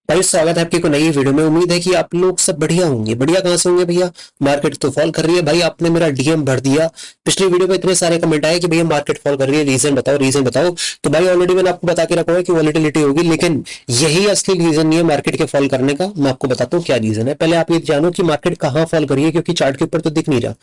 भाई स्वागत है आपकी को नई वीडियो में। उम्मीद है कि आप लोग सब बढ़िया होंगे। बढ़िया कहाँ से होंगे भैया, मार्केट तो फॉल कर रही है। भाई आपने मेरा डीएम भर दिया। पिछली वीडियो में इतने सारे कमेंट आए कि भैया मार्केट फॉल कर रही है, रीजन बताओ रीजन बताओ। तो भाई ऑलरेडी मैंने आपको बता के रखा है कि वॉलेटिलिटी होगी, लेकिन यही असली रीजन नहीं है मार्केट के फॉल करने का। मैं आपको बताता हूँ क्या रीजन है। पहले आप ये जानो कि मार्केट कहाँ फॉल कर रही है, क्योंकि चार्ट के ऊपर तो दिख नहीं रहा।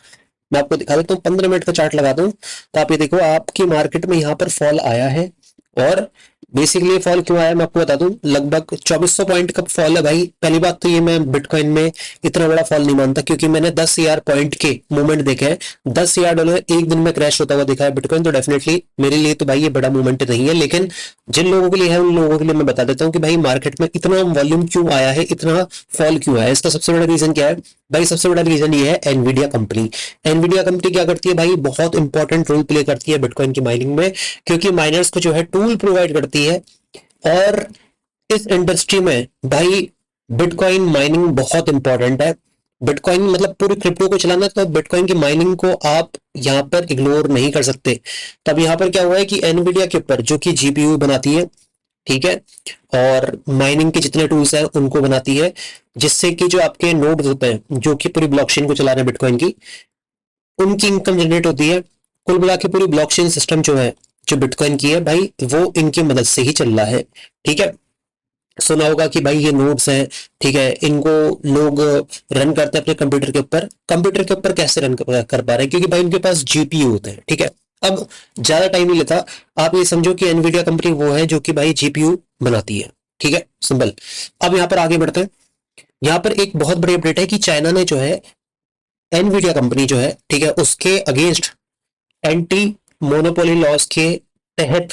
मैं आपको दिखा देता हूँ, 15 मिनट का चार्ट लगाता हूँ तो आप ये देखो आपकी मार्केट में यहाँ पर फॉल आया है। और बेसिकली फॉल क्यों आया मैं आपको बता दूं। लगभग 2400 पॉइंट का फॉल है भाई। पहली बात तो ये मैं बिटकॉइन में इतना बड़ा फॉल नहीं मानता, क्योंकि मैंने 10,000 पॉइंट के मूवमेंट देखे हैं। $10,000 एक दिन में क्रैश होता हुआ दिखा है बिटकॉइन। तो डेफिनेटली मेरे लिए तो भाई ये बड़ा मूवमेंट नहीं है, लेकिन जिन लोगों के लिए है उन लोगों के लिए मैं बता देता हूँ कि भाई मार्केट में इतना वॉल्यूम क्यों आया है, इतना फॉल क्यों आया है। इसका सबसे बड़ा रीजन क्या है भाई? सबसे बड़ा रीजन ये है एनवीडिया कंपनी। एनवीडिया कंपनी क्या करती है भाई? बहुत इंपॉर्टेंट रोल प्ले करती है बिटकॉइन की माइनिंग में, क्योंकि माइनर्स को जो है टूल प्रोवाइड करती है। और इस इंडस्ट्री में भाई बिटकॉइन माइनिंग बहुत इंपॉर्टेंट है। बिटकॉइन मतलब पूरी क्रिप्टो को चलाना, तो बिटकॉइन की माइनिंग को आप यहाँ पर इग्नोर नहीं कर सकते। तब यहाँ पर क्या हुआ है कि एनवीडिया के ऊपर जो कि जीपीयू बनाती है, ठीक है, और माइनिंग के जितने टूल्स हैं उनको बनाती है, जिससे कि जो आपके नोड्स होते हैं जो कि पूरी ब्लॉकचेन को चला रहे हैं बिटकॉइन की, उनकी इनकम जनरेट होती है। कुल मिला के पूरी ब्लॉकचेन सिस्टम जो है, जो बिटकॉइन की है भाई, वो इनकी मदद से ही चल रहा है। ठीक है, सुना होगा कि भाई ये नोड्स हैं, ठीक है, इनको लोग रन करते हैं अपने कंप्यूटर के ऊपर। कंप्यूटर के ऊपर कैसे रन कर पा रहे हैं? क्योंकि भाई उनके पास जीपीयू होते हैं। ठीक है, अब ज्यादा टाइम नहीं लेता, आप ये समझो कि एनवीडिया कंपनी वो है जो कि भाई जीपीयू बनाती है। ठीक है, सिंपल। अब यहाँ पर आगे बढ़ते हैं। यहाँ पर एक बहुत बड़ी अपडेट है कि चाइना ने जो है एनवीडिया कंपनी जो है, ठीक है, उसके अगेंस्ट एंटी मोनोपोली लॉस के तहत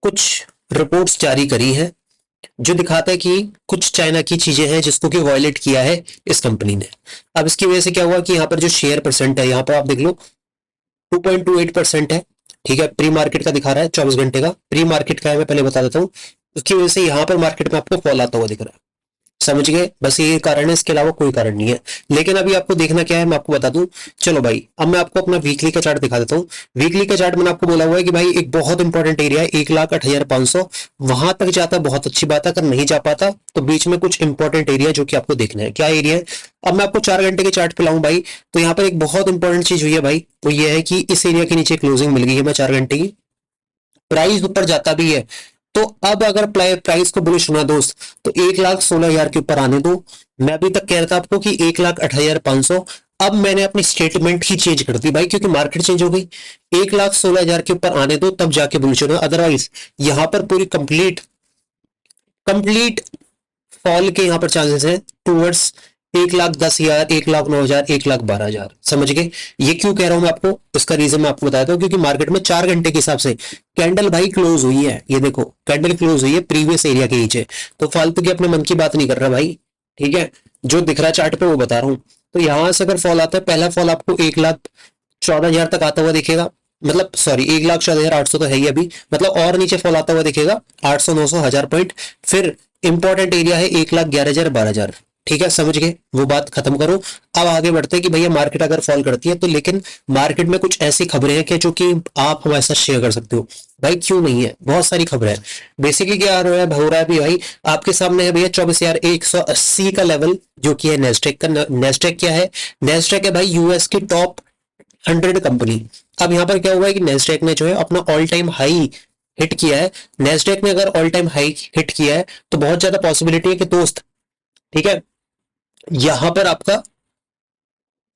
कुछ रिपोर्ट्स जारी करी हैं, जो दिखाता है कि कुछ चाइना की चीजें हैं जिसको कि वायलेट किया है इस कंपनी ने। अब इसकी वजह से क्या हुआ कि यहाँ पर जो शेयर परसेंट है, यहाँ पर आप देख लो 2.28% है। ठीक है, प्री मार्केट का दिखा रहा है, 24 घंटे का प्री मार्केट का है, मैं पहले बता देता हूँ। उसकी वजह से यहाँ पर मार्केट में आपको फॉल आता हुआ दिख रहा है। समझ गए? बस ये कारण है, इसके अलावा कोई कारण नहीं है। लेकिन अभी आपको देखना क्या है मैं आपको बता दूं। चलो भाई, अब मैं आपको अपना वीकली का चार्ट दिखा देता हूँ। वीकली का चार्ट मैंने आपको बोला हुआ है कि भाई एक बहुत इंपॉर्टेंट एरिया है 1,08,500, वहां तक जाता बहुत अच्छी बात है। अगर नहीं जा पाता तो बीच में कुछ इंपॉर्टेंट एरिया जो कि आपको देखना है। क्या एरिया है? अब मैं आपको 4 घंटे के चार्ट पे लाऊं भाई, तो यहाँ पर एक बहुत इंपॉर्टेंट चीज हुई है भाई, वो ये है कि इस एरिया के नीचे क्लोजिंग मिल गई है। मैं 4 घंटे की प्राइस ऊपर जाता भी है, तो अब अगर प्राइस को बुलिश होना दोस्त, तो 1,16,000 के ऊपर आने दो। मैं अभी तक कह रहा था आपको कि 1,08,500। अब मैंने अपनी स्टेटमेंट ही चेंज कर दी भाई, क्योंकि मार्केट चेंज हो गई। 1,16,000 के ऊपर आने दो, तब जाके बुलिश होना। अदरवाइज यहाँ पर पूरी कंप्लीट कंप्लीट फॉल के यहाँ पर चांसेस है टूवर्ड्स 1,10,000, 1,09,000, 1,12,000। समझ गए? ये क्यों कह रहा हूं मैं आपको, इसका रीजन मैं आपको बताता हूँ। क्योंकि मार्केट में 4 घंटे के हिसाब से कैंडल भाई क्लोज हुई है। ये देखो कैंडल क्लोज हुई है प्रीवियस एरिया के नीचे। तो फालतू की अपने मन की बात नहीं कर रहा भाई। ठीक है, जो दिख रहा है चार्ट पे वो बता रहा हूँ। तो यहां से अगर फॉल आता है, पहला फॉल आपको 1,14,000 तक आता हुआ दिखेगा। मतलब सॉरी, 1,14,800 तो है ही अभी, मतलब और नीचे फॉल आता हुआ दिखेगा 800, 900, 1000 पॉइंट। फिर इंपॉर्टेंट एरिया है 1,11,000, 12,000। ठीक है, समझ गए? वो बात खत्म करो। अब आगे बढ़ते हैं कि भैया मार्केट अगर फॉल करती है तो, लेकिन मार्केट में कुछ ऐसी खबरें हैं कि जो कि आप हमारे साथ शेयर कर सकते हो। भाई क्यों नहीं है? बहुत सारी खबरें हैं। बेसिकली क्या हो रहा है भी भाई, आपके सामने है भैया 24,180 का लेवल, जो कि है नेस्डेक का। नेस्डेक क्या है? नेस्डेक है भाई यूएस की टॉप 100 कंपनी। अब यहाँ पर क्या हुआ है कि नेस्डेक ने जो है अपना ऑल टाइम हाई हिट किया है। नेस्डेक ने अगर ऑल टाइम हाई हिट किया है, तो बहुत ज्यादा पॉसिबिलिटी है कि दोस्त, ठीक है, यहां पर आपका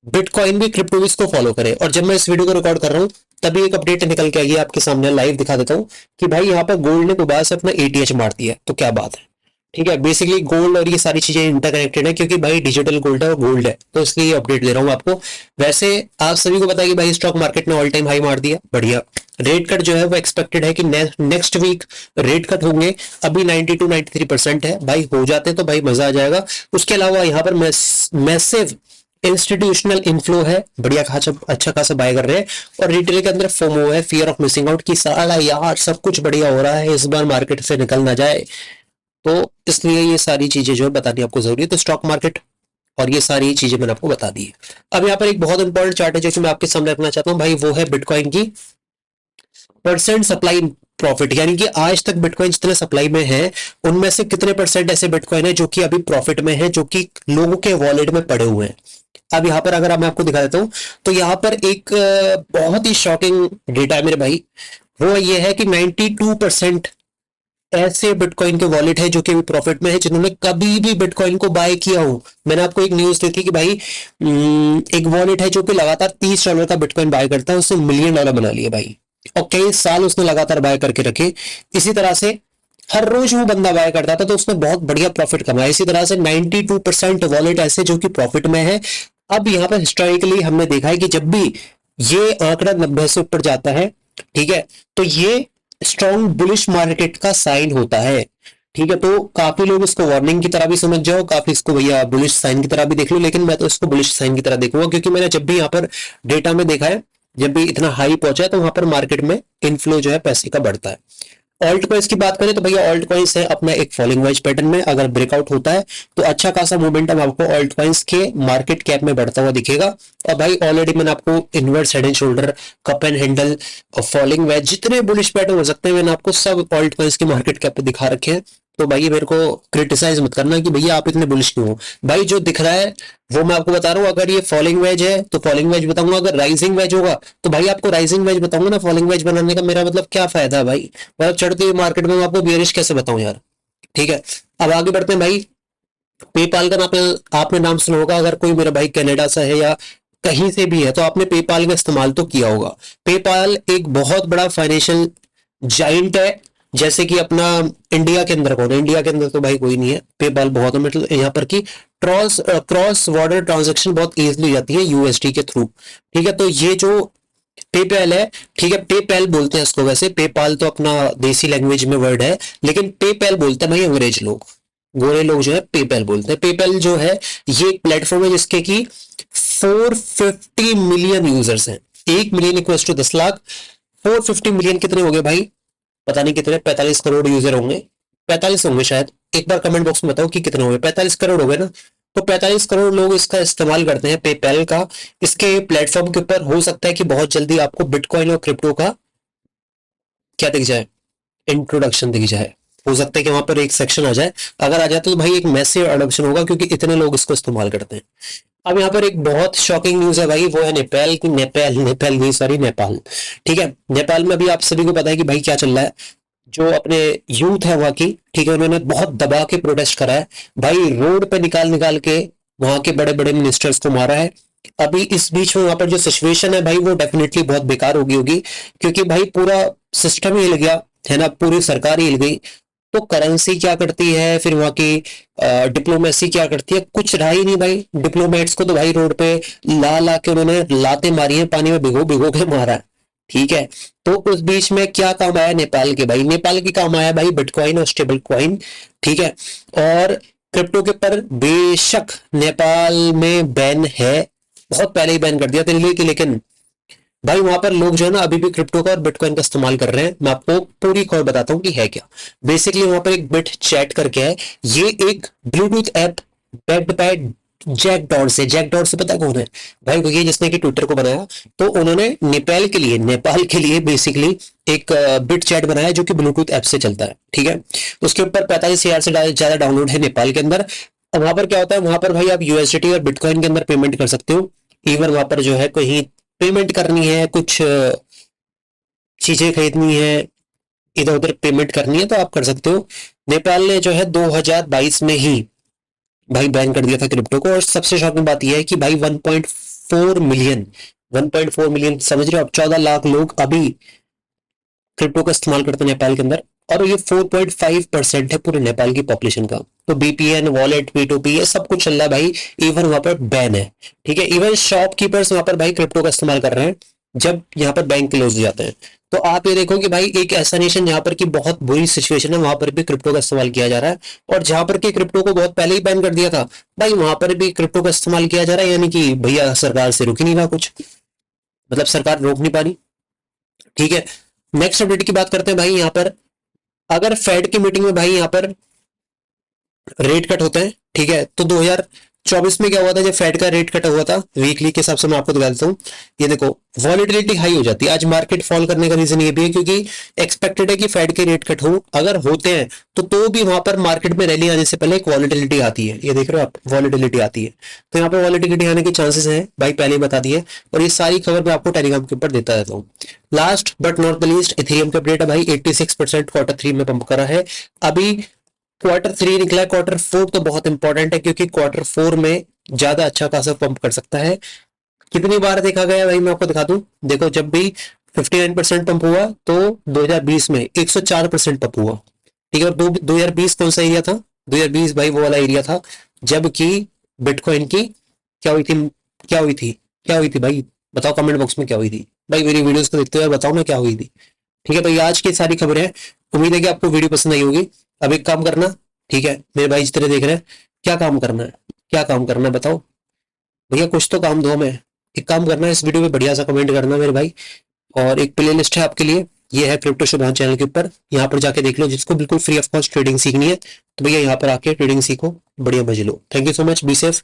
बिटकॉइन भी क्रिप्टोविस को फॉलो करे। और जब मैं इस वीडियो को रिकॉर्ड कर रहा हूं, तभी एक अपडेट निकल के आई है आपके सामने, लाइव दिखा देता हूं कि भाई यहाँ पर गोल्ड ने दोबारा से अपना एटीएच मार दिया है। तो क्या बात है? ठीक है, बेसिकली गोल्ड और ये सारी चीजें इंटरकनेक्टेड है, क्योंकि भाई डिजिटल गोल्ड है और गोल्ड है, तो इसलिए ये अपडेट दे रहा हूँ आपको। वैसे आप सभी को पता है कि भाई स्टॉक मार्केट ने ऑल टाइम हाई मार दिया। बढ़िया। रेट कट जो है वो एक्सपेक्टेड है कि नेक्स्ट वीक रेट कट होंगे। अभी 92-93% है भाई, हो जाते तो भाई मजा आ जाएगा। उसके अलावा यहाँ पर मैसिव इंस्टीट्यूशनल इनफ्लो है, बढ़िया खासा अच्छा खासा बाय कर रहे हैं। और रिटेल के अंदर फोमो है, फियर ऑफ मिसिंग आउट, की साला यार सब कुछ बढ़िया हो रहा है, इस बार मार्केट से निकल ना जाए। तो इसलिए ये सारी चीजें जो है बतानी आपको जरूरी है। तो स्टॉक मार्केट और ये सारी चीजें मैंने आपको बता दी है। अब यहाँ पर एक बहुत इंपॉर्टेंट चार्ट है जो कि मैं आपके सामने रखना चाहता हूँ भाई, वो है बिटकॉइन की परसेंट सप्लाई प्रॉफिट, यानी कि आज तक बिटकॉइन जितने सप्लाई में है उनमें से कितने परसेंट ऐसे बिटकॉइन है जो कि अभी प्रॉफिट में है, जो कि लोगों के वॉलेट में पड़े हुए हैं। अब यहाँ पर अगर मैं आपको दिखा देता हूँ तो यहाँ पर एक बहुत ही शॉकिंग डेटा है मेरे भाई, वो ये है कि 92% ऐसे बिटकॉइन के वॉलेट है जो कि अभी प्रॉफिट में है, जिन्होंने कभी भी बिटकॉइन को बाय किया हो। मैंने आपको एक न्यूज दी थी कि भाई एक वॉलेट है जो कि लगातार $30 का बिटकॉइन बाय करता है, उसने $1 मिलियन बना लिया भाई, और कई साल उसने लगातार बाय करके रखे। इसी तरह से हर रोज वो बंदा बाय करता था तो उसने बहुत बढ़िया प्रॉफिट कमाया। इसी तरह से 92% वॉलेट ऐसे जो कि प्रॉफिट में है। अब यहाँ पर हिस्टोरिकली हमने देखा है कि जब भी ये आंकड़ा 90 से ऊपर जाता है, ठीक है, तो ये स्ट्रॉन्ग बुलिश मार्केट का साइन होता है। ठीक है, तो काफी लोग इसको वार्निंग की तरह भी समझ जाओ, काफी इसको भैया बुलिश साइन की तरह भी देख लो, लेकिन मैं तो इसको बुलिश साइन की तरह देखूंगा, क्योंकि मैंने जब भी यहाँ पर डेटा में देखा है, जब भी इतना हाई पहुंचा है तो वहां पर मार्केट में इनफ्लो जो है पैसे का बढ़ता है। ऑल्ट कॉइंस की बात करें तो भैया ऑल्ट कॉइंस है अपना एक फॉलिंग वेज पैटर्न में, अगर ब्रेकआउट होता है तो अच्छा खासा मोमेंटम आपको ऑल्ट कॉइंस के मार्केट कैप में बढ़ता हुआ दिखेगा। और भाई ऑलरेडी मैंने आपको inverse head and shoulder, cup and handle और फॉलिंग वेज जितने बुलिश पैटर्न हो सकते हैं मैंने आपको सब ऑल्ट कॉइंस के मार्केट कैप पे दिखा रखे हैं। तो भाई मेरे को क्रिटिसाइज मत करना कि भैया आप इतने बुलिश क्यों हो। भाई जो दिख रहा है वो मैं आपको बता रहा हूँ, अगर ये फॉलिंग वेज है तो फॉलिंग वेज बताऊंगा, अगर राइजिंग वेज होगा तो भाई आपको राइजिंग वेज बताऊंगा ना। फॉलिंग वेज बनाने का मेरा मतलब क्या फायदा है भाई, मतलब चढ़ती हुई मार्केट में मैं आपको बियरिश कैसे बताऊं यार। ठीक है, अब आगे बढ़ते हैं भाई। पेपाल का आपने नाम सुना होगा, अगर कोई मेरा भाई कनाडा से है या कहीं से भी है तो आपने पेपाल का इस्तेमाल तो किया होगा। पेपाल एक बहुत बड़ा फाइनेंशियल जाइंट है, जैसे कि अपना इंडिया के अंदर कौन है, इंडिया के अंदर तो भाई कोई नहीं है, पेपाल बहुत है। मतलब यहाँ पर की क्रॉस बॉर्डर ट्रांजेक्शन बहुत इजीली जाती है यूएसडी के थ्रू। ठीक है, तो ये जो पेपैल है, ठीक है, पेपैल बोलते हैं इसको, वैसे पेपाल तो अपना देसी लैंग्वेज में वर्ड है, लेकिन पेपैल बोलते हैं भाई अंग्रेज लोग, गोरे लोग जो है पेपैल बोलते हैं। पेपैल जो है ये एक प्लेटफॉर्म है जिसके की 450 मिलियन यूजर्स हैं। 1 million equal to 10 lakh, 450 million कितने हो गए भाई, पता नहीं कितने, 45 करोड़ यूजर होंगे, 45 होंगे शायद। एक बार कमेंट बॉक्स में बताओ कि कितने हो गए, 45 करोड़ हो गए ना। तो 45 करोड़ लोग इसका इस्तेमाल करते हैं पेपैल का। इसके प्लेटफॉर्म के ऊपर हो सकता है कि बहुत जल्दी आपको बिटकॉइन और क्रिप्टो का क्या दिख जाए, इंट्रोडक्शन दिख जाए। हो सकता है कि वहां पर एक सेक्शन आ जाए, अगर आ जाए तो भाई एक मैसिव अडॉप्शन होगा, क्योंकि इतने लोग इसको इस्तेमाल करते हैं। अब यहाँ पर एक बहुत शॉकिंग न्यूज है भाई, वो है नेपाल की, नेपाल नेपाल नहीं सॉरी नेपाल। ठीक है, नेपाल में अभी आप सभी को पता है कि भाई क्या चल रहा है। जो अपने यूथ है वहां की, ठीक है, उन्होंने बहुत दबा के प्रोटेस्ट करा है भाई, रोड पे निकाल निकाल के वहां के बड़े बड़े मिनिस्टर्स को मारा है। अभी इस बीच में वहां पर जो सिचुएशन है भाई वो डेफिनेटली बहुत बेकार होगी, क्योंकि भाई पूरा सिस्टम ही हिल गया है ना, पूरी सरकार ही हिल गई। तो करेंसी क्या करती है, फिर वहां की डिप्लोमेसी क्या करती है, कुछ रहा ही नहीं भाई। डिप्लोमेट्स को तो भाई रोड पे ला ला के उन्होंने लाते मारी है, पानी में भिगो भिगो के मारा है। ठीक है, तो उस बीच में क्या काम आया नेपाल के भाई, नेपाल के काम आया भाई बिटकॉइन और स्टेबल कॉइन। ठीक है, और क्रिप्टो के ऊपर बेशक नेपाल में बैन है, बहुत पहले ही बैन कर दिया था, लेकिन भाई वहां पर लोग जो है ना अभी भी क्रिप्टो का और बिटकॉइन का इस्तेमाल कर रहे हैं। मैं आपको पूरी खबर बताता हूँ कि है क्या। बेसिकली वहां पर एक बिट चैट करके है, ये एक Bluetooth app backed by Jack Dorsey. Jack Dorsey पता कौन है भाई, वो ये जिसने कि ट्विटर को बनाया। तो उन्होंने नेपाल के लिए बेसिकली एक बिट चैट बनाया जो कि ब्लूटूथ ऐप से चलता है। ठीक है, उसके ऊपर 45,000 से ज्यादा डाउनलोड है नेपाल के अंदर। वहां पर क्या होता है, वहां पर भाई आप यूएसडीटी और बिटकॉइन के अंदर पेमेंट कर सकते हो। इवन वहां पर जो है कहीं पेमेंट करनी है, कुछ चीजें खरीदनी है, इधर उधर पेमेंट करनी है तो आप कर सकते हो। नेपाल ने जो है 2022 में ही भाई बैन कर दिया था क्रिप्टो को। और सबसे शॉकिंग बात यह है कि भाई 1.4 मिलियन समझ रहे हो आप, 14 लाख लोग अभी क्रिप्टो का इस्तेमाल करते हैं नेपाल के अंदर, और ये 4.5% है पूरे नेपाल की पॉपुलेशन का। तो बीपीएन, वॉलेट, पी2पी ये सब कुछ चल रहा है भाई, इवन वहां पर बैन है। ठीक है, इवन शॉपकीपर्स वहां पर भाई क्रिप्टो का इस्तेमाल कर रहे हैं जब यहाँ पर बैंक क्लोज हो जाते हैं। तो आप ये देखो कि भाई एक ऐसा नेशन जहां पर की बहुत बुरी सिचुएशन है, वहां पर भी क्रिप्टो का इस्तेमाल किया जा रहा है। और जहां पर की क्रिप्टो को बहुत पहले ही बैन कर दिया था, भाई वहां पर भी क्रिप्टो का इस्तेमाल किया जा रहा है, यानी कि भैया सरकार से रुक ही नहीं रहा कुछ, मतलब सरकार रोक नहीं पा रही। ठीक है, नेक्स्ट अपडेट की बात करते हैं भाई। यहाँ पर अगर फेड की मीटिंग में भाई यहाँ पर रेट कट होते हैं, ठीक है, तो 24 में क्या हुआ था जब फेड का रेट कटा हुआ था, वीकली के हिसाब से मैं आपको दिखा देता हूँ। ये देखो वॉलेटिलिटी हाई हो जाती है। आज मार्केट फॉल करने का रीजन ये भी है क्योंकि एक्सपेक्टेड है कि फेड के रेट कट हो, अगर होते हैं तो भी वहां पर मार्केट में रैली आने से पहले एक वॉलेटिलिटी आती है। ये देख रहे हो आप, वॉलेटिलिटी आती है, तो यहाँ पे वॉलेटिलिटी आने के चांसेस हैं भाई, पहले ही बता दिए। और ये सारी खबर मैं आपको टेलीग्राम के ऊपर देता रहता हूँ। Last but not the least Ethereum का अपडेट है भाई, 86% Q3 में पंप करा है। अभी Q3 निकला है, Q4 तो बहुत इंपॉर्टेंट है क्योंकि Q4 में ज्यादा अच्छा खासा पंप कर सकता है। कितनी बार देखा गया भाई, मैं आपको दिखा दूं। देखो जब भी 59% पंप हुआ तो 2020 में 104% पंप हुआ, ठीक है। और 2020 कौन सा एरिया था? 2020 भाई वो वाला एरिया था जबकि बिटकॉइन की क्या हुई थी, क्या हुई थी, क्या हुई थी भाई? बताओ कमेंट बॉक्स में क्या हुई थी भाई, मेरी वीडियोस को देखते हुए बताओ ना क्या हुई थी। ठीक है भाई, आज की सारी खबरें, उम्मीद है कि आपको वीडियो पसंद आई होगी। अब एक काम करना, ठीक है मेरे भाई जितने देख रहे हैं, क्या काम करना है, क्या काम करना है बताओ भैया, कुछ तो काम दो हमें। एक काम करना है, इस वीडियो में बढ़िया सा कमेंट करना मेरे भाई, और एक प्लेलिस्ट है आपके लिए, ये है क्रिप्टो शुभान चैनल के ऊपर, यहाँ पर जाके देख लो। जिसको बिल्कुल फ्री ऑफ कॉस्ट ट्रेडिंग सीखनी है तो भैया यहाँ पर आके ट्रेडिंग सीखो, बढ़िया मजे लो। Thank you so much, be safe.